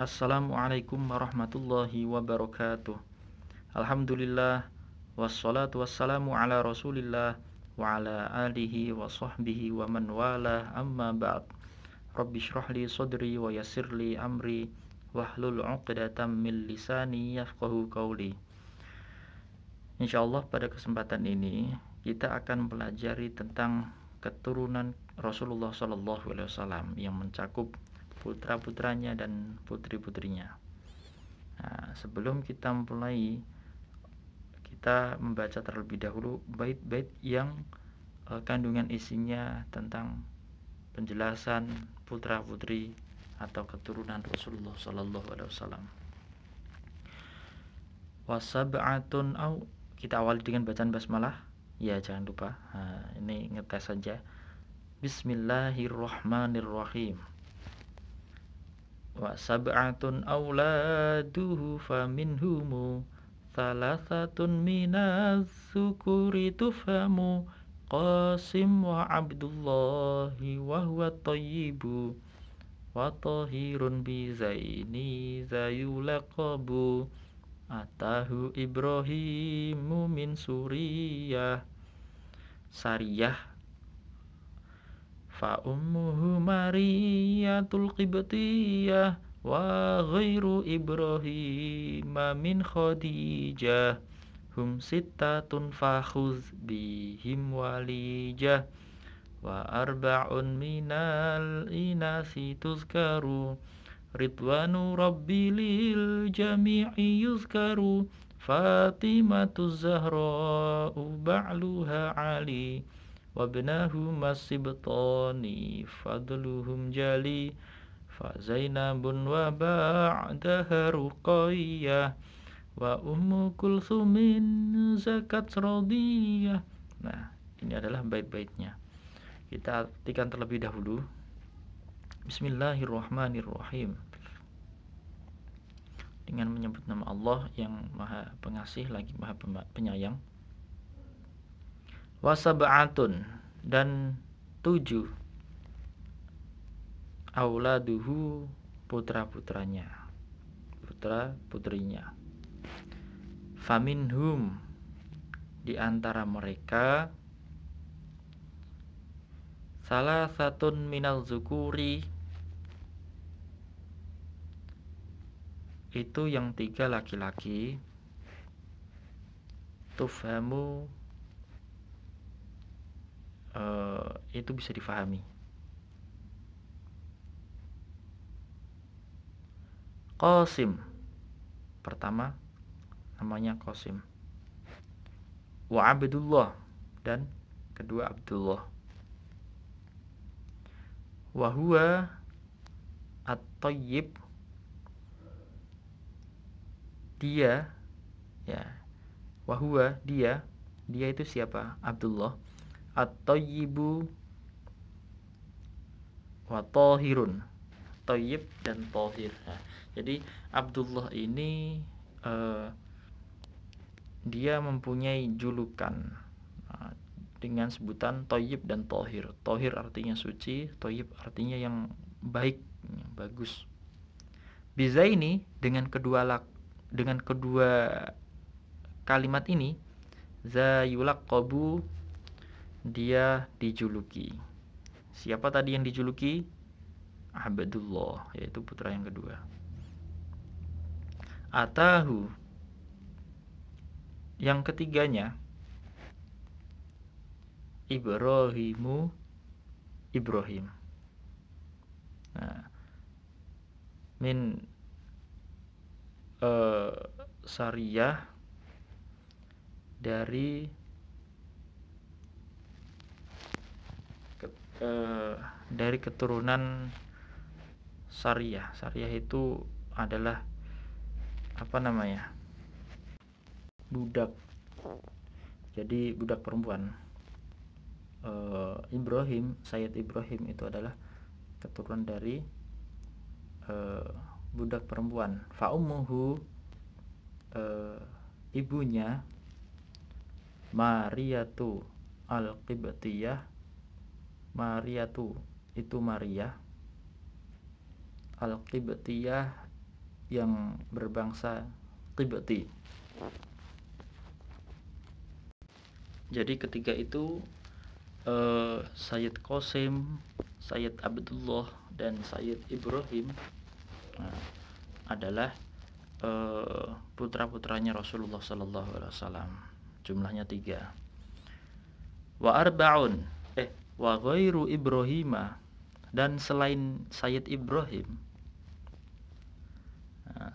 Assalamualaikum warahmatullahi wabarakatuh. Alhamdulillah, wassalatu wassalamu ala rasulillah wa ala alihi wa sahbihi wa man wala, amma ba'd. Rabbi shrahli sadri wa yassirli amri wahlul 'uqdatam min lisani yafqahu qawli. Insyaallah pada kesempatan ini kita akan pelajari tentang keturunan Rasulullah SAW yang mencakup putra-putranya dan putri-putrinya. Nah, sebelum kita mulai, kita membaca terlebih dahulu bait-bait yang kandungan isinya tentang penjelasan putra-putri atau keturunan Rasulullah SAW. Wasab'atun au, kita awali dengan bacaan basmalah. Ya, jangan lupa. Nah, ini ngetes saja. Bismillahirrahmanirrahim. Wa sab'atun auladuhu faminhumu thalathatun minaz dzukuri tufhamu Qasim wa Abdullahi wa huwa tayyibu wa tahirun bi zaini zayulaqabu atahu Ibrahimu min Suriyah Sariyah fa ummuhu Mariyatul Qibtiyah wa ghairu Ibrahim min Khadijah hum sittatun fakhuz bihim walijah wa arba'un minal inasi tuzkaru ridwanu rabbi lil jami'i yuzkaru Fatimatu Zahra'u ba'luha Ali wabnahu masibtani fadluhum jali fa Zainabun wa ba'daha Ruqayyah wa Ummu Kulsumin zakat radiyah. Nah, ini adalah bait-baitnya. Kita artikan terlebih dahulu. Bismillahirrahmanirrahim. Dengan menyebut nama Allah yang Maha Pengasih lagi Maha Penyayang. Wasab'atun, dan 7 auladuhu, putra-putranya, putra-putrinya. Faminhum, di antara mereka, salah satun minal zukuri, itu yang 3 laki-laki, tufhamu, itu bisa difahami. Qasim, pertama namanya Qasim. Wa Abdullah, dan kedua Abdullah. Wa huwa at-tayyib, dia, ya, wa huwa, dia itu siapa? Abdullah. At-tayyibu wa tahirun, tayyib dan tahir. Nah, jadi Abdullah ini dia mempunyai julukan dengan sebutan tayyib dan tahir. Tahir artinya suci, tayyib artinya yang baik, yang bagus. Bizaini, dengan kedua kalimat ini, zayulaqabu, dia dijuluki. Siapa tadi yang dijuluki? Abdullah, yaitu putra yang kedua. Atahu, yang ketiganya, Ibrahim. Nah, min Sariyah, dari keturunan Sariyah. Sariyah itu adalah budak. Jadi budak perempuan. Ibrahim, Sayyid Ibrahim itu adalah keturunan dari budak perempuan. Fa ummuhu, ibunya, Mariyatu al-Qibtiyah. Mariyatu itu Maria, al-Qibtiyah yang berbangsa Qibti. Jadi ketika itu Sayyid Qasim, Sayyid Abdullah, dan Sayyid Ibrahim adalah putra-putranya Rasulullah Sallallahu Alaihi Wasallam. Jumlahnya 3. Wa arba'un wa ghairu Ibrahima, dan selain Sayyid Ibrahim,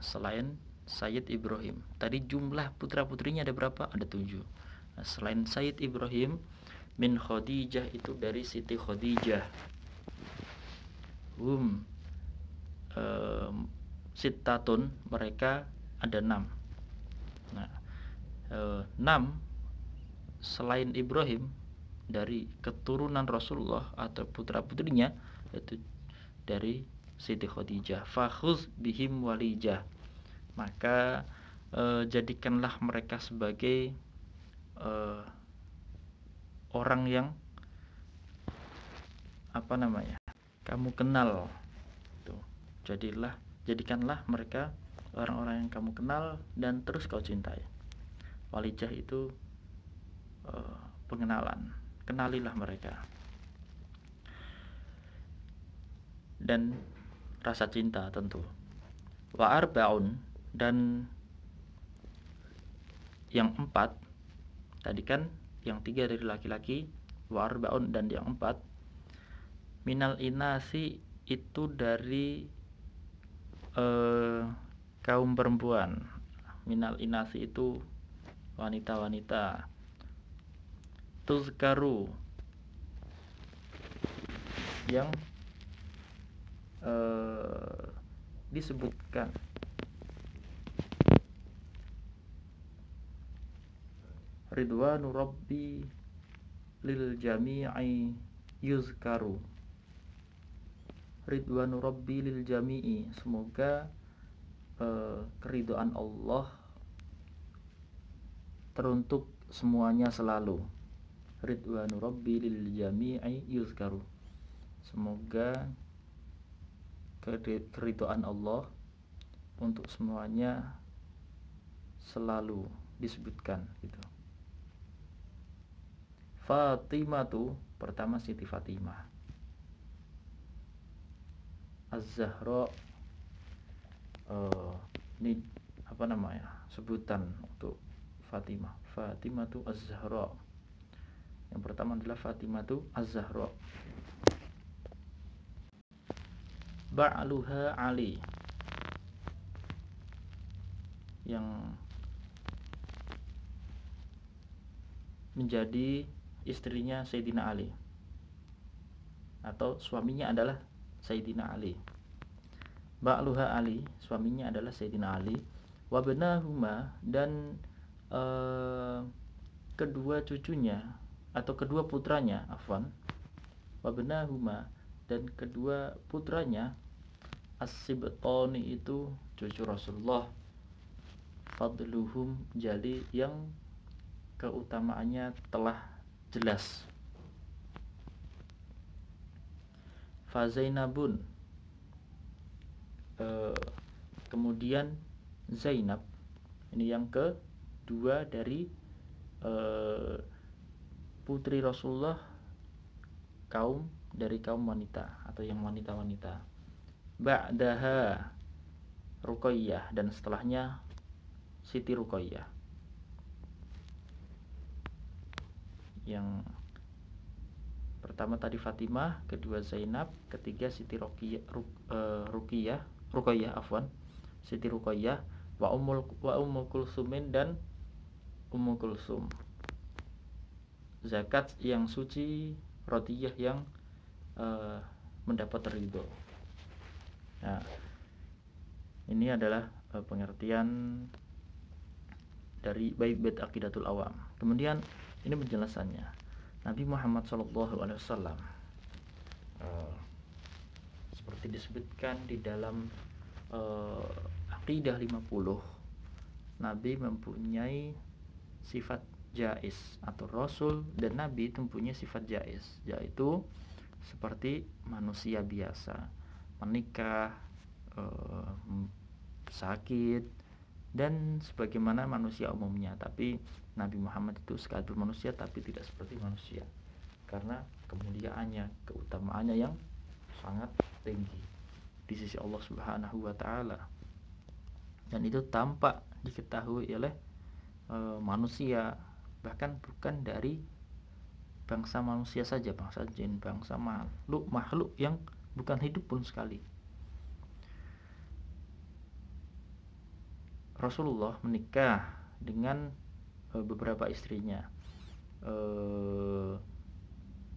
selain Sayyid Ibrahim, tadi jumlah putra-putrinya ada berapa? Ada 7. Selain Sayyid Ibrahim, min Khadijah, itu dari Siti Khadijah, sittatun, mereka ada 6. 6 selain Ibrahim dari keturunan Rasulullah atau putra-putrinya, yaitu dari Siti Khadijah. Fakhuz bihim walijah, maka jadikanlah mereka sebagai orang yang kamu kenal. Tuh. Jadikanlah mereka orang-orang yang kamu kenal dan terus kau cintai. Walijah itu pengenalan. Kenalilah mereka. Dan rasa cinta tentu. Wa arba'un, dan yang 4, tadi kan yang 3 dari laki-laki, wa arba'un, dan yang 4 minal inasi, itu dari kaum perempuan. Minal inasi itu wanita-wanita. Tuzkaru, yang disebutkan. Ridwanu Rabbi lil jami'i yuzkaru. Ridwanu Rabbi lil jami'i, semoga keridhaan Allah teruntuk semuanya selalu. Ridwanu Rabbi lil jami'i yuzkaru, semoga keridhaan Allah untuk semuanya selalu disebutkan gitu. Fatimah tuh pertama Siti Fatimah. Az-Zahra, ini sebutan untuk Fatimah. Fatimah tuh Az-Zahra. Yang pertama adalah Fatimah tuh Az-Zahra. Ba'luha Ali, yang menjadi istrinya Sayyidina Ali, atau suaminya adalah Sayyidina Ali. Ba'luha Ali, suaminya adalah Sayyidina Ali. Wabnahuma, dan kedua cucunya atau kedua putranya, wabnahuma, dan kedua putranya, as-sibtani, itu cucu Rasulullah. Fadluhum, jadi yang keutamaannya telah jelas. Fazainabun, kemudian Zainab, ini yang kedua dari putri Rasulullah, dari kaum wanita atau yang wanita-wanita. Ba'daha Ruqayyah, dan setelahnya Siti Ruqayyah. Yang pertama tadi Fatimah, kedua Zainab, ketiga Siti Ruqayyah, Siti Ruqayyah, wa Ummu Kulsumin, dan Ummu Kulsum. Zakat yang suci, Radiyah yang mendapat ridho. Nah, ini adalah pengertian dari bait Aqidatul Awam. Kemudian ini penjelasannya. Nabi Muhammad SAW, seperti disebutkan di dalam Aqidah 50, Nabi mempunyai sifat jaiz, atau Rasul dan Nabi itu mempunyai sifat jaiz, yaitu seperti manusia biasa, menikah, sakit, dan sebagaimana manusia umumnya. Tapi Nabi Muhammad itu sekalipun manusia tapi tidak seperti manusia, karena kemuliaannya, keutamaannya yang sangat tinggi di sisi Allah Subhanahu wa taala. Dan itu tampak diketahui oleh manusia, bahkan bukan dari bangsa manusia saja, bangsa jin, bangsa makhluk yang bukan hidup pun sekali. Rasulullah menikah dengan beberapa istrinya.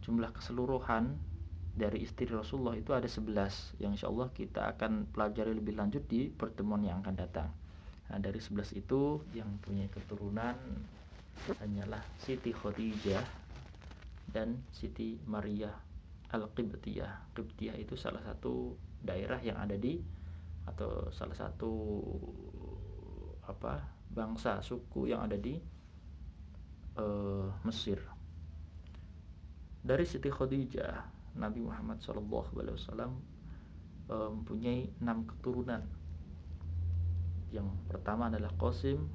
Jumlah keseluruhan dari istri Rasulullah itu ada 11, yang insya Allah kita akan pelajari lebih lanjut di pertemuan yang akan datang. Nah, dari 11 itu yang punya keturunan hanyalah Siti Khadijah dan Siti Maria Al-Qibtiyah. Qibtiyah itu salah satu daerah yang ada di, atau salah satu bangsa suku yang ada di Mesir. Dari Siti Khadijah, Nabi Muhammad SAW mempunyai 6 keturunan. Yang pertama adalah Qasim,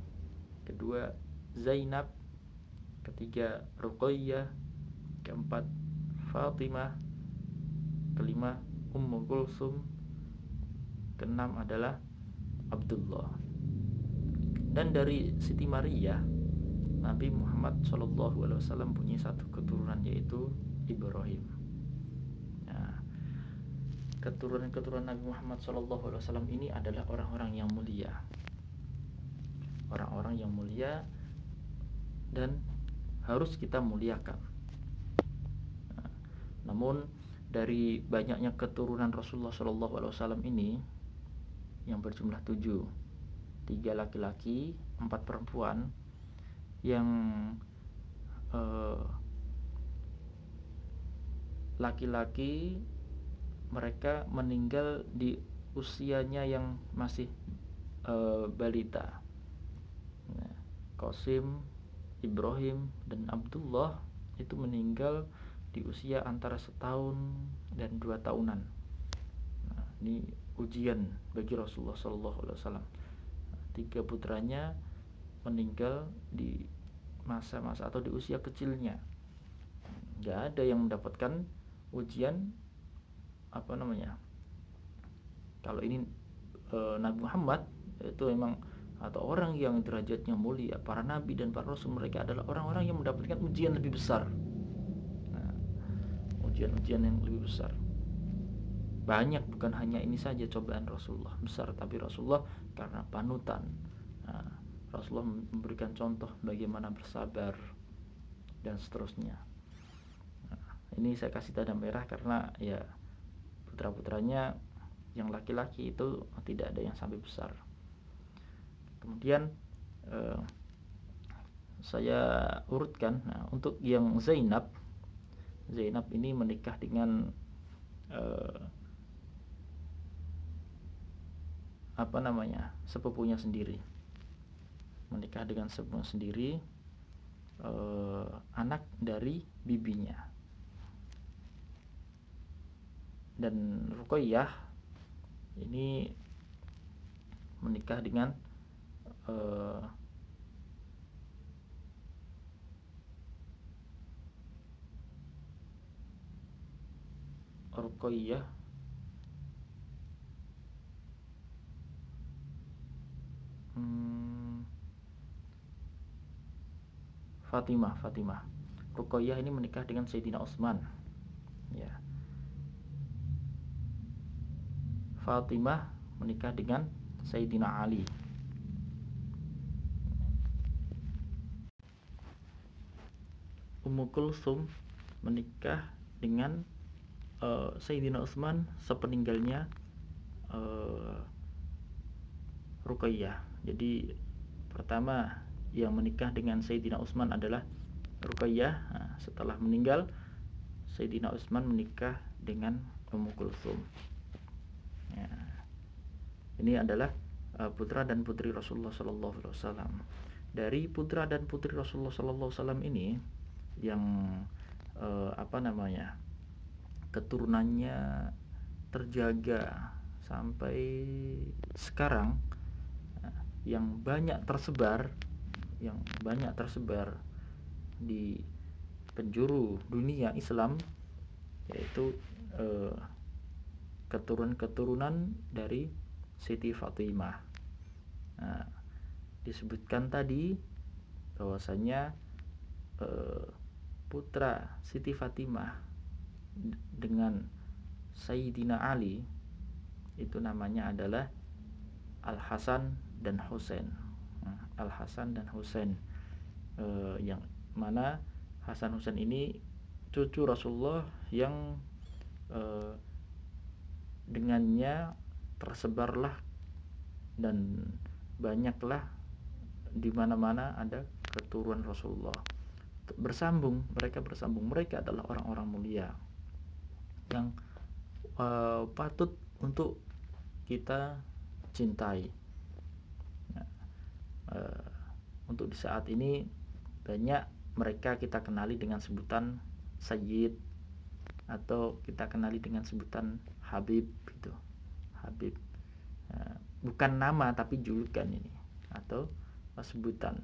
kedua Zainab, ketiga Ruqayyah, keempat Fatimah, kelima Ummu Kulsum, keenam adalah Abdullah. Dan dari Siti Maria, Nabi Muhammad SAW punya satu keturunan, yaitu Ibrahim. Nah, keturunan Nabi Muhammad SAW ini adalah orang-orang yang mulia, orang-orang yang mulia dan harus kita muliakan. Nah, namun dari banyaknya keturunan Rasulullah SAW ini yang berjumlah 7, 3 laki-laki, 4 perempuan, yang laki-laki mereka meninggal di usianya yang masih balita. Nah, Qasim, Ibrahim, dan Abdullah itu meninggal di usia antara 1 tahun dan 2 tahunan. Nah, ini ujian bagi Rasulullah SAW. 3 putranya meninggal di masa-masa atau di usia kecilnya. Gak ada yang mendapatkan ujian kalau ini Nabi Muhammad itu memang, atau orang yang derajatnya mulia, para nabi dan para rasul, mereka adalah orang-orang yang mendapatkan ujian lebih besar. Nah, ujian-ujian yang lebih besar banyak, bukan hanya ini saja cobaan Rasulullah besar, tapi Rasulullah karena panutan. Nah, Rasulullah memberikan contoh bagaimana bersabar dan seterusnya. Nah, ini saya kasih tanda merah karena ya putra-putranya yang laki-laki itu tidak ada yang sampai besar. Kemudian saya urutkan. Nah, untuk yang Zainab ini menikah dengan sepupunya sendiri, anak dari bibinya. Dan Ruqayyah ini menikah dengan Fatimah. Ruqayyah ini menikah dengan Sayyidina Utsman. Ya. Fatimah menikah dengan Sayyidina Ali. Ummu Kulsum menikah dengan Sayyidina Utsman sepeninggalnya Ruqayyah. Jadi pertama yang menikah dengan Sayyidina Utsman adalah Ruqayyah. Nah, setelah meninggal Sayyidina Utsman menikah dengan Ummu Kulsum. Ya. Ini adalah putra dan putri Rasulullah SAW. Dari putra dan putri Rasulullah SAW ini yang keturunannya terjaga sampai sekarang yang banyak tersebar di penjuru dunia Islam, yaitu keturunan-keturunan dari Siti Fatimah. Nah, disebutkan tadi bahwasanya putra Siti Fatimah dengan Sayyidina Ali itu namanya adalah Al-Hasan dan Husain. Al-Hasan dan Husain, yang mana Hasan Husain ini cucu Rasulullah yang dengannya tersebarlah dan banyaklah di mana-mana ada keturunan Rasulullah. Mereka adalah orang-orang mulia yang patut untuk kita cintai. Untuk di saat ini banyak mereka kita kenali dengan sebutan Sayyid, atau kita kenali dengan sebutan Habib gitu. Habib, bukan nama tapi julukan ini, atau sebutan.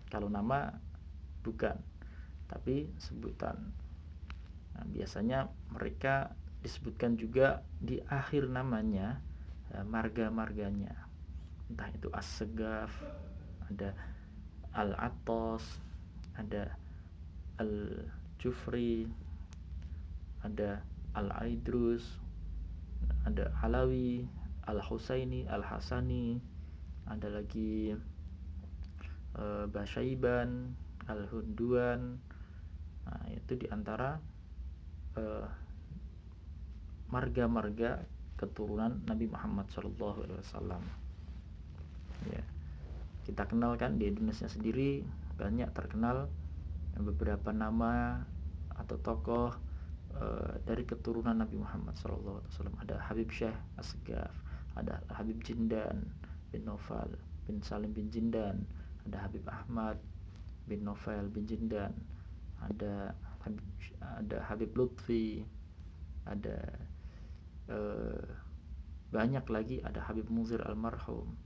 Kalau nama bukan, tapi sebutan. Nah, biasanya mereka disebutkan juga di akhir namanya marga-marganya, entah itu As-Segaf, ada Al-Attas, ada Al-Jufri, ada Al-Aidrus, ada Alawi, Al-Husaini, Al-Hasani, ada lagi Basyaiban, Al-Hunduan. Nah, itu diantara marga-marga keturunan Nabi Muhammad SAW. Ya, kita kenalkan di Indonesia sendiri banyak terkenal beberapa nama atau tokoh dari keturunan Nabi Muhammad SAW. Ada Habib Syekh As-Segaf, ada Habib Jindan bin Novel bin Salim bin Jindan, ada Habib Ahmad bin Novel bin Jindan, ada Habib Lutfi, ada banyak lagi, ada Habib Muzir almarhum,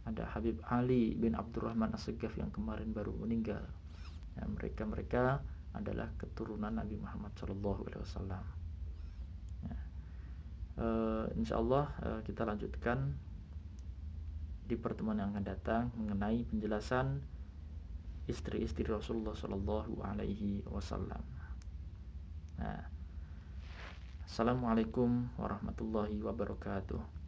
ada Habib Ali bin Abdurrahman As-Segaf yang kemarin baru meninggal. Nah, mereka adalah keturunan Nabi Muhammad SAW. Insyaallah kita lanjutkan di pertemuan yang akan datang mengenai penjelasan istri-istri Rasulullah SAW. Nah, Assalamualaikum warahmatullahi wabarakatuh.